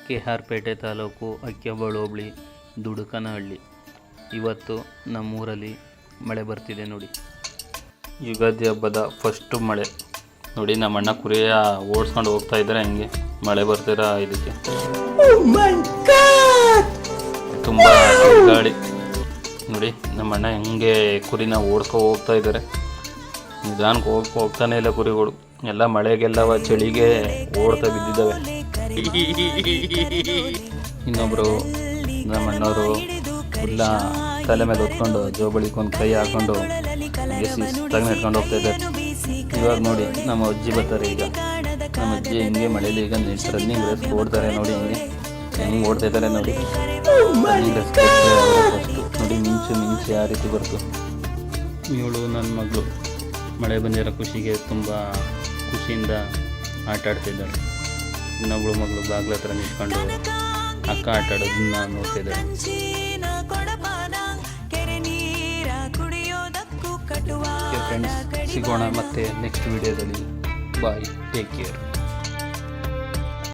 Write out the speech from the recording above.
KR ಪೇಟೆ ತಾಲೂಕು ಅಕ್ಕಿಹೊಬ್ಬಾಳು ಹೋಬಳಿ ದುಡುಕನಹಳ್ಳಿ. ಇವತ್ತು ನಮ್ಮೂರಲ್ಲಿ ಮಳೆ ಬರ್ತಿದೆ ನೋಡಿ. ಯುಗಾದಿ ಹಬ್ಬದ ಫಸ್ಟು ಮಳೆ ನೋಡಿ. ನಮ್ಮ ಅಣ್ಣ ಕುರಿಯ ಓಡಿಸ್ಕೊಂಡು ಹೋಗ್ತಾ ಇದ್ದಾರೆ. ಹಂಗೆ ಮಳೆ ಬರ್ತಿರೋ ಇದಕ್ಕೆ ತುಂಬ ಗಾಳಿ ನೋಡಿ. ನಮ್ಮ ಅಣ್ಣ ಹೆಂಗೆ ಕುರಿನ ಓಡಿಸ್ಕೊ ಹೋಗ್ತಾ ಇದ್ದಾರೆ. ನಿಧಾನಕ್ಕೆ ಹೋಗ್ತಾನೆ ಇಲ್ಲ ಕುರಿಗಳು. ಎಲ್ಲ ಮಳೆಗೆಲ್ಲವ ಚಳಿಗೆ ಓಡ್ತಾ ಬಿದ್ದಿದ್ದಾವೆ. ಇನ್ನೊಬ್ರು ನಮ್ಮ ಅಣ್ಣವರು ಫುಲ್ಲ ತಲೆ ಮೇಲೆ ಹೊತ್ಕೊಂಡು ಜೋಬಳಿಗೊಂದು ಕೈ ಹಾಕೊಂಡು ಶಿಸ್ತಾಗಿ ನಡ್ಕೊಂಡು ಹೋಗ್ತಾ ಇದ್ದಾರೆ. ಇವಾಗ ನೋಡಿ ನಮ್ಮ ಅಜ್ಜಿ ಬರ್ತಾರೆ. ಈಗ ನಮ್ಮ ಅಜ್ಜಿ ಹಿಂಗೆ ಮಳೇಲಿ ಈಗ ರನ್ನಿಂಗ್ ರೇಸ್ ಓಡ್ತಾರೆ ನೋಡಿ. ಹೆಂಗೆ ಓಡ್ತಾ ಇದ್ದಾರೆ ನೋಡಿ. ರನ್ನಿಂಗ್ ರೇಸ್ ಫಸ್ಟು ನೋಡಿ. ಮಿಂಚು ಯಾವ ರೀತಿ ಬರ್ತು. ಇವಳು ನನ್ನ ಮಗಳು ಮಳೆ ಬಂದಿರೋ ಖುಷಿಗೆ ತುಂಬ ಖುಷಿಯಿಂದ ಆಟ ಆಡ್ತಿದ್ದಾಳೆ. ಇನ್ನೊಬ್ಳು ಮಗಳು ಬಾಗ್ಲ ಹತ್ರ ನಿಂತ್ಕೊಂಡು ಅಕ್ಕ ಆಟ ಆಡೋದನ್ನ ನೋಡ್ತಿದ್ದಾಳೆ. ಫ್ರೆಂಡ್ಸ್, ಸಿಗೋಣ ಮತ್ತೆ ನೆಕ್ಸ್ಟ್ ವಿಡಿಯೋದಲ್ಲಿ. ಬಾಯ್, ಟೇಕ್ ಕೇರ್.